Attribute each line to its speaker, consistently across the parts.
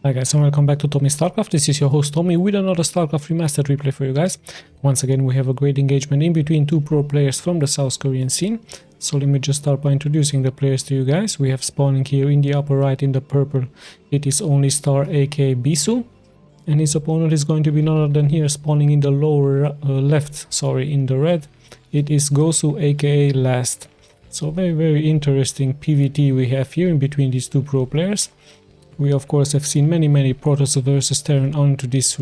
Speaker 1: Hi guys, and welcome back to Tommy's Starcraft. This is your host Tommy with another Starcraft Remastered replay for you guys. Once again we have a great engagement in between two pro players from the South Korean scene. So let me just start by introducing the players to you guys. We have spawning here in the upper right in the purple, it is only Star aka BISU. And his opponent is going to be none other than here spawning in the lower left, in the red. It is GOSU aka Last. So very interesting PvT we have here in between these two pro players. We of course have seen many Protoss versus Terran onto this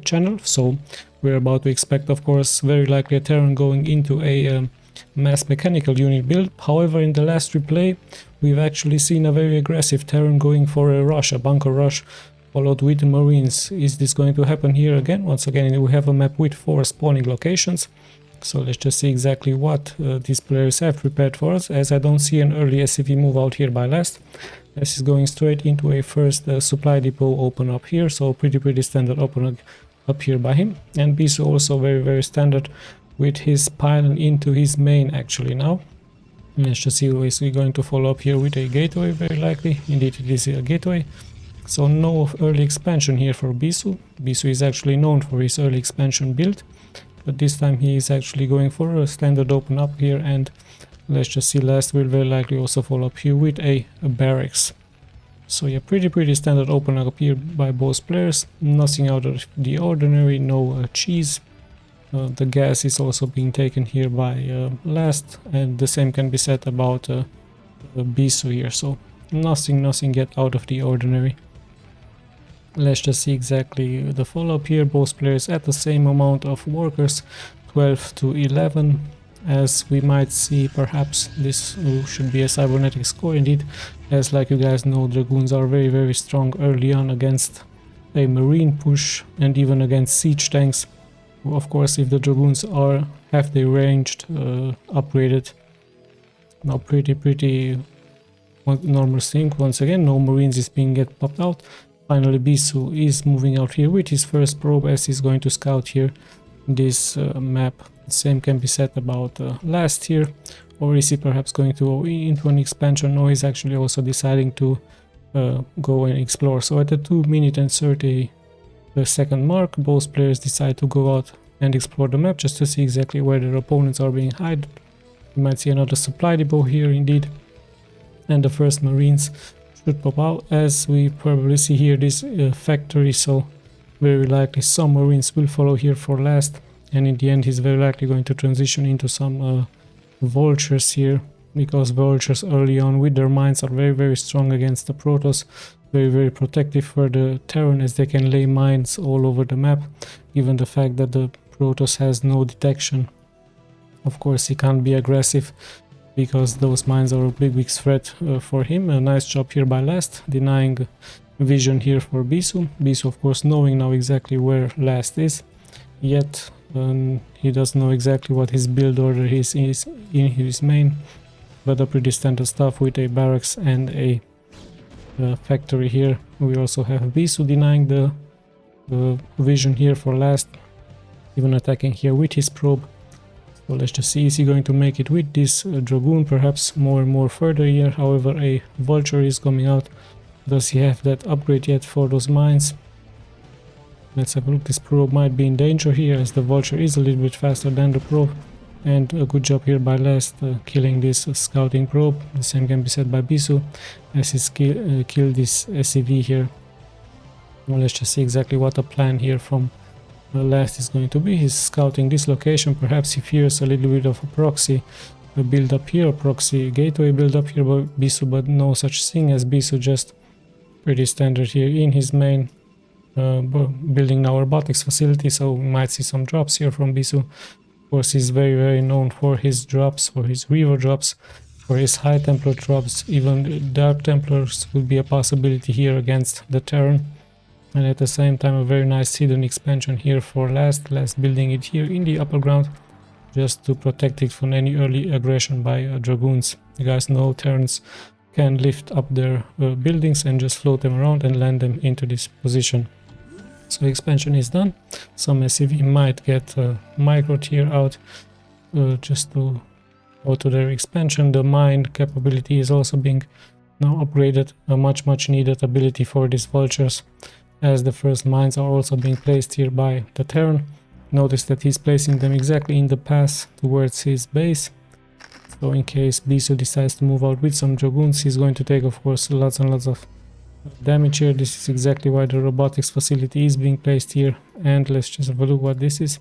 Speaker 1: channel, so we're about to expect of course very likely a Terran going into a mass mechanical unit build. However, in the last replay we've actually seen a very aggressive Terran going for a rush, a bunker rush, followed with Marines. Is this going to happen here again? Once again we have a map with 4 spawning locations, so let's just see exactly what these players have prepared for us, as I don't see an early SCV move out here by Last. This is going straight into a first supply depot open up here, so pretty standard open up here by him. And BISU also very standard with his pylon into his main actually now. Let's just see who is going to follow up here with a gateway, very likely. Indeed it is a gateway. So no early expansion here for BISU. BISU is actually known for his early expansion build, but this time he is actually going for a standard open up here, and let's just see, Last will very likely also follow up here with a barracks. So yeah, pretty standard open up here by both players. Nothing out of the ordinary, no cheese. The gas is also being taken here by Last, and the same can be said about BISU here. So nothing yet out of the ordinary. Let's just see exactly the follow up here. Both players at the same amount of workers, 12 to 11. As we might see, perhaps this should be a cybernetic score indeed, as like you guys know, Dragoons are very strong early on against a marine push and even against siege tanks. Of course, if the Dragoons have the ranged upgraded, now pretty normal thing. Once again, no Marines is being popped out. Finally, BISU is moving out here with his first probe, as he's going to scout here this map. The same can be said about Last here, or is he perhaps going to go into an expansion? No, he's actually also deciding to go and explore. So at the 2-minute and 30-second mark, both players decide to go out and explore the map just to see exactly where their opponents are being hid. You might see another supply depot here indeed, and the first Marines should pop out, as we probably see here this factory, so very likely some Marines will follow here for Last. And in the end he's very likely going to transition into some vultures here, because vultures early on with their mines are very strong against the Protoss, very protective for the Terran, as they can lay mines all over the map, given the fact that the Protoss has no detection. Of course he can't be aggressive because those mines are a big threat for him. A nice job here by Last, denying vision here for BISU. BISU of course knowing now exactly where Last is, yet he doesn't know exactly what his build order is in his main, but a pretty standard stuff with a barracks and a factory here. We also have BISU denying the vision here for Last, even attacking here with his probe. So let's just see, is he going to make it with this Dragoon, perhaps more and more further here. However, a vulture is coming out. Does he have that upgrade yet for those mines? Let's have a look. This probe might be in danger here, as the vulture is a little bit faster than the probe. And a good job here by Last killing this scouting probe. The same can be said by BISU, as he killed this SCV here. Well, let's just see exactly what the plan here from Last is going to be. He's scouting this location. Perhaps he fears a little bit of a proxy build up here, a proxy gateway build up here by BISU, but no such thing, as BISU just pretty standard here in his main, building now a robotics facility, so we might see some drops here from BISU. Of course he's very known for his drops, for his Reaver drops, for his High Templar drops. Even Dark Templars would be a possibility here against the Terran. And at the same time a very nice hidden expansion here for Last building it here in the upper ground, just to protect it from any early aggression by Dragoons. You guys know Terrans can lift up their buildings and just float them around and land them into this position. So expansion is done. Some SCV might get micro tier out just to go to their expansion. The mine capability is also being now upgraded a much needed ability for these vultures, as the first mines are also being placed here by the Terran. Notice that he's placing them exactly in the path towards his base, so in case BISU decides to move out with some dragoons, he's going to take, of course, lots and lots of damage here. This is exactly why the robotics facility is being placed here. And let's just have a look what this is.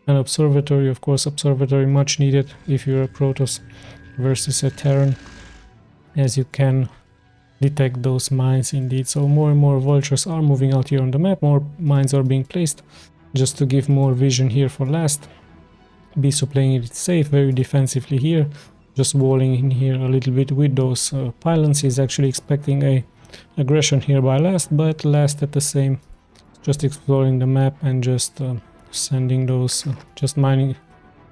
Speaker 1: An observatory, of course, observatory much needed if you're a Protoss versus a Terran, as you can detect those mines indeed. So more and more vultures are moving out here on the map, more mines are being placed just to give more vision here for last. BISU playing it safe, very defensively here, just walling in here a little bit with those pylons. He's actually expecting a aggression here by last, but last at the same, just exploring the map and just sending those, just mining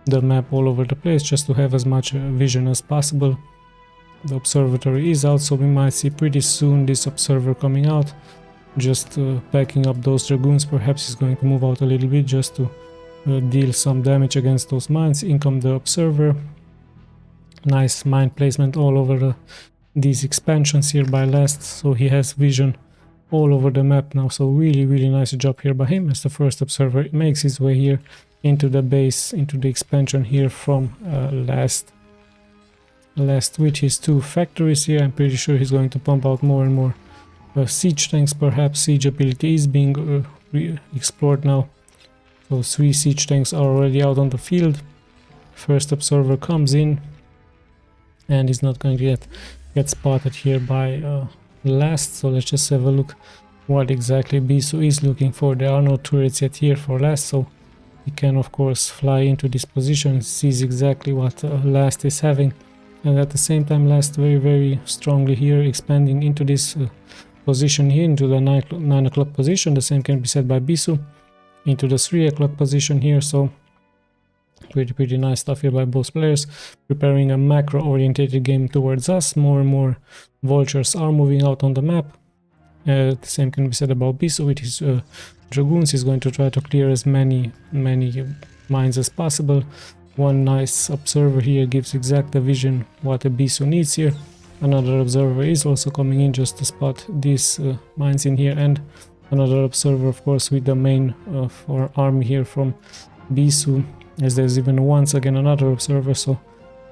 Speaker 1: the map all over the place just to have as much vision as possible. The observatory is out, so we might see pretty soon this observer coming out, just backing up those dragoons. Perhaps he's going to move out a little bit just to deal some damage against those mines. In comes the observer. Nice mine placement all over these expansions here by last, so he has vision all over the map now. So really nice job here by him, as the first observer makes his way here into the base, into the expansion here from last with his two factories here. I'm pretty sure he's going to pump out more and more siege tanks. Perhaps siege ability is being explored now. So 3 siege tanks are already out on the field. First observer comes in and he's not going to get spotted here by last. So let's just have a look what exactly BISU is looking for. There are no turrets yet here for last, so he can of course fly into this position, sees exactly what last is having, and at the same time last very strongly here, expanding into this position here, into the 9 o'clock position. The same can be said by BISU, into the 3 o'clock position here. So pretty nice stuff here by both players, preparing a macro orientated game towards us. More and more vultures are moving out on the map. The same can be said about BISU with his dragoons. He's going to try to clear as many mines as possible. One nice observer here gives exact vision what a BISU needs here. Another observer is also coming in just to spot these mines in here, and another observer of course with the main for army here from BISU, as there's even once again another observer. So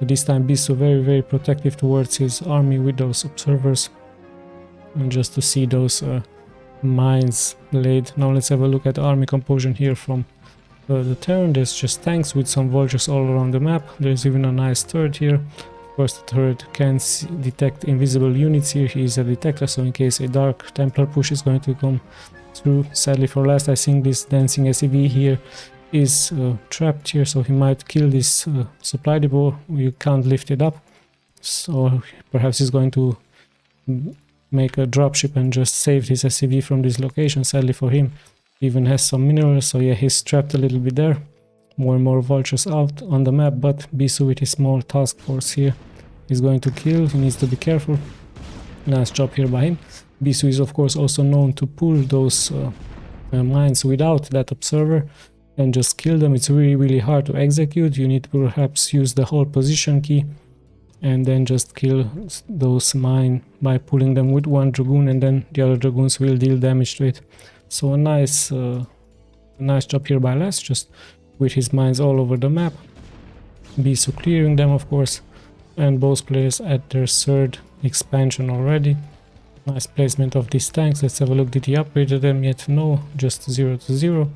Speaker 1: this time BISU very protective towards his army with those observers, and just to see those mines laid. Now let's have a look at the army composition here from the Terran. There's just tanks with some vultures all around the map. There's even a nice turret here. Of course the turret can detect invisible units here. He is a detector, so in case a Dark Templar push is going to come through. Sadly for last, I think this dancing SCV here is trapped here, so he might kill this supply depot. You can't lift it up, so perhaps he's going to make a dropship and just save his SCV from this location. Sadly for him, he even has some minerals, so yeah, he's trapped a little bit there. More and more vultures out on the map, but BISU with his small task force here is going to kill. He needs to be careful. Nice job here by him. BISU is of course also known to pull those mines without that observer and just kill them. It's really hard to execute. You need to perhaps use the whole position key and then just kill those mines by pulling them with one dragoon, and then the other dragoons will deal damage to it. So a nice job here by last, just with his mines all over the map. BISU clearing them of course, and both players at their 3rd expansion already. Nice placement of these tanks. Let's have a look. Did he upgrade them yet? No, just 0-0.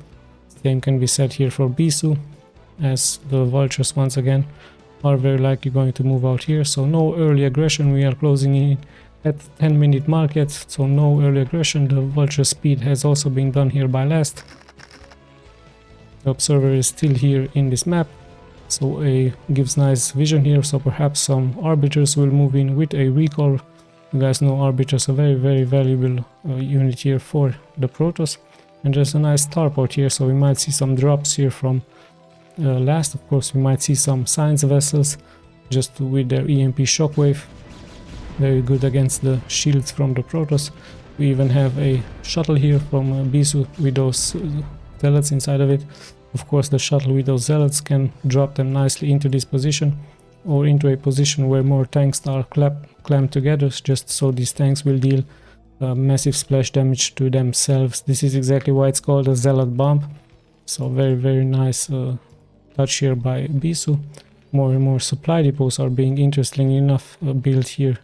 Speaker 1: Same can be said here for BISU, as the vultures once again are very likely going to move out here. So no early aggression. We are closing in at 10-minute mark yet, so no early aggression. The vulture speed has also been done here by last. The observer is still here in this map, so gives nice vision here. So perhaps some arbiters will move in with a recall. You guys know arbiters are very valuable unit here for the Protoss. And there's a nice starport here, so we might see some drops here from last. Of course we might see some science vessels just with their EMP shockwave, very good against the shields from the Protoss. We even have a shuttle here from BISU with those zealots inside of it. Of course the shuttle with those zealots can drop them nicely into this position, or into a position where more tanks are clamped together just so these tanks will deal massive splash damage to themselves. This is exactly why it's called a zealot bomb. So very nice touch here by BISU. More and more supply depots are being, interestingly enough, built here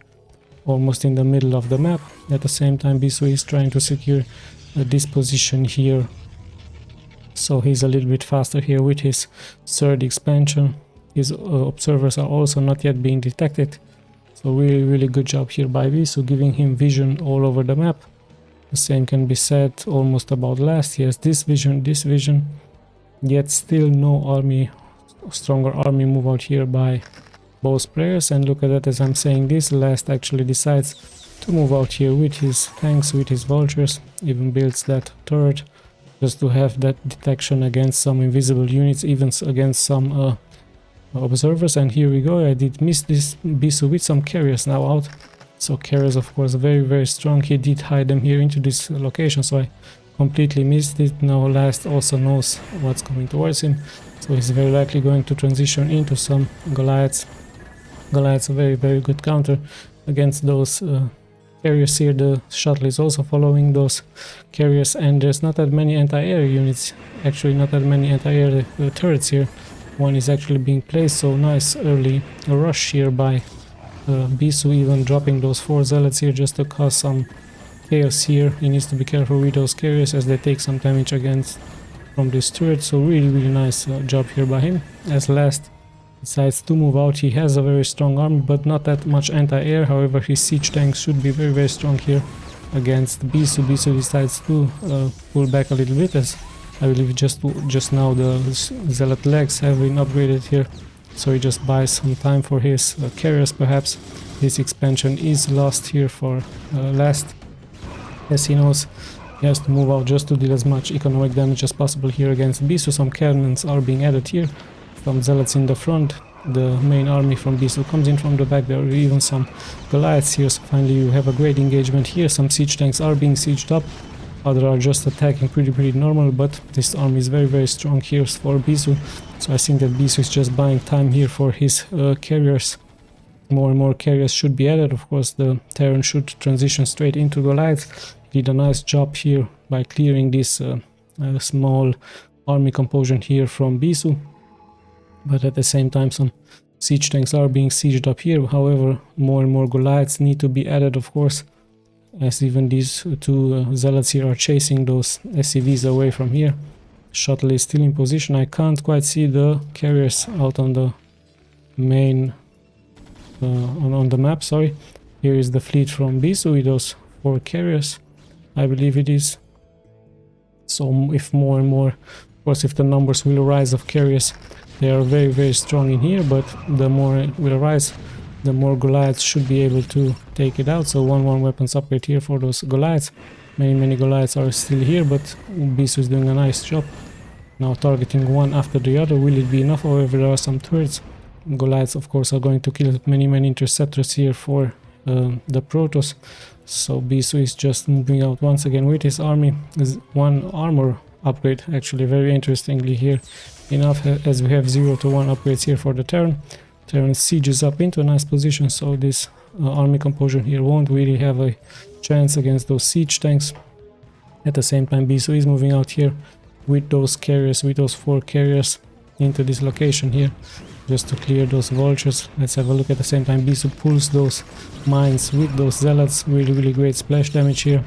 Speaker 1: almost in the middle of the map. At the same time, BISU is trying to secure this position here, so he's a little bit faster here with his third expansion. His observers are also not yet being detected, so really good job here by BISU, giving him vision all over the map. The same can be said almost about last. He has this vision, yet still no stronger army move out here by both players. And look at that, as I'm saying this, Last actually decides to move out here with his tanks, with his vultures, even builds that turret just to have that detection against some invisible units, even against some observers. And here we go, I did miss this BISU with some carriers now out. So carriers, of course, very strong. He did hide them here into this location, so I completely missed it. Now Last also knows what's coming towards him, so he's very likely going to transition into some Goliaths. Goliaths a very good counter against those carriers here. The shuttle is also following those carriers, and there's not that many anti-air units, actually not that many anti-air turrets here. One is actually being placed, so nice early rush here by BISU, even dropping those 4 zealots here just to cause some chaos here. He needs to be careful with those carriers as they take some damage against from this turret, so really nice job here by him. As Last decides to move out, he has a very strong army but not that much anti-air. However, his siege tanks should be very strong here against BISU. BISU decides to pull back a little bit, as I believe just now the zealot legs have been upgraded here, so he just buys some time for his carriers. Perhaps this expansion is lost here for Last, as he knows he has to move out just to deal as much economic damage as possible here against BISU. Some cannons are being added here from zealots in the front. The main army from BISU comes in from the back. There are even some Goliaths here, so finally you have a great engagement here. Some siege tanks are being sieged up, others are just attacking pretty normal, but this army is very strong here for BISU. So I think that BISU is just buying time here for his carriers. More and more carriers should be added. Of course, the Terran should transition straight into Goliath. Did a nice job here by clearing this small army composition here from BISU. But at the same time, some siege tanks are being sieged up here. However, more and more Goliaths need to be added, of course, as even these 2 zealots here are chasing those SCVs away from here. Shuttle is still in position. I can't quite see the carriers out on the main on the map, sorry. Here is the fleet from BISU with those 4 carriers, I believe it is. So if more and more, of course, if the numbers will rise of carriers, they are very strong in here, but the more it will rise, the more Goliaths should be able to take it out. So 1 weapons upgrade here for those Goliaths. Many Goliaths are still here, but BISU is doing a nice job. Now targeting one after the other. Will it be enough? However, there are some turrets. Goliaths, of course, are going to kill many interceptors here for the Protoss. So BISU is just moving out once again with his army. There's 1 armor upgrade, actually, very interestingly here enough, as we have 0 to 1 upgrades here for the Terran. Terran sieges up into a nice position, so this army composition here won't really have a chance against those siege tanks. At the same time, BISU is moving out here with those carriers, with those 4 carriers into this location here, just to clear those vultures. Let's have a look. At the same time, BISU pulls those mines with those zealots. Really great splash damage here.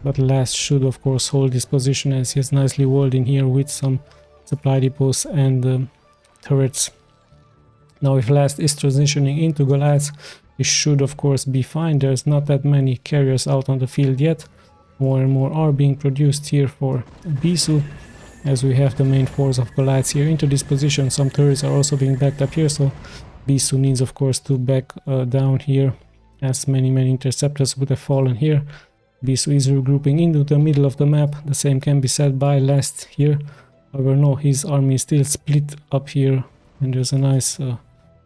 Speaker 1: But Last should, of course, hold this position, as he is nicely walled in here with some supply depots and turrets. Now, if Last is transitioning into Goliaths, it should, of course, be fine. There's not that many carriers out on the field yet. More and more are being produced here for BISU, as we have the main force of Goliaths here into this position. Some turrets are also being backed up here, so BISU needs, of course, to back down here, as many interceptors would have fallen here. BISU is regrouping into the middle of the map. The same can be said by Last here. However, no, his army is still split up here, and there's a nice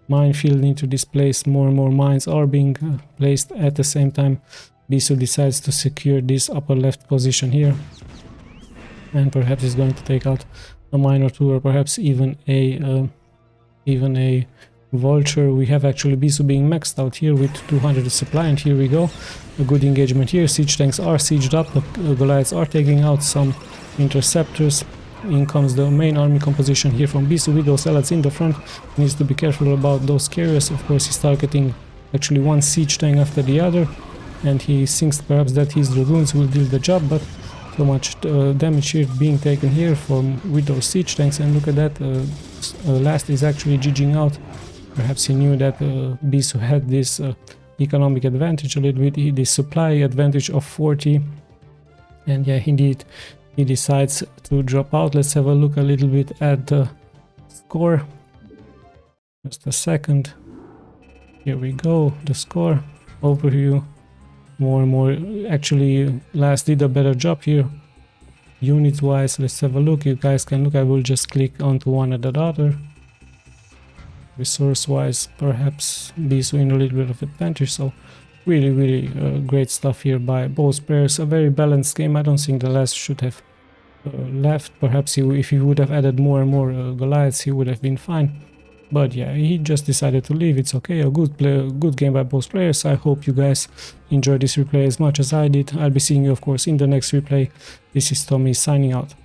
Speaker 1: minefield into this place. More and more mines are being placed at the same time. BISU decides to secure this upper left position here, and perhaps is going to take out a mine or 2, or perhaps even a Vulture. We have actually BISU being maxed out here with 200 supply, and here we go. A good engagement here. Siege tanks are sieged up. Goliaths are taking out some interceptors. In comes the main army composition here from BISU with those zealots in the front. Needs to be careful about those carriers. Of course, he's targeting actually one siege tank after the other, and he thinks perhaps that his dragoons will do the job, but so much damage here being taken here with those siege tanks. And look at that, Last is actually GGing out. Perhaps he knew that BISU had this economic advantage a little bit, the supply advantage of 40, and yeah, indeed he decides to drop out. Let's have a look a little bit at the score. Just a second. Here we go, the score overview. More and more, actually Last did a better job here unit wise. Let's have a look. You guys can look. I will just click onto one and the other. Resource wise, perhaps BISU in a little bit of advantage. So really great stuff here by both players. A very balanced game. I don't think the Last should have left. Perhaps if he would have added more and more Goliaths, he would have been fine. But yeah, he just decided to leave. It's okay. A good game by both players. I hope you guys enjoyed this replay as much as I did. I'll be seeing you, of course, in the next replay. This is Tommy signing out.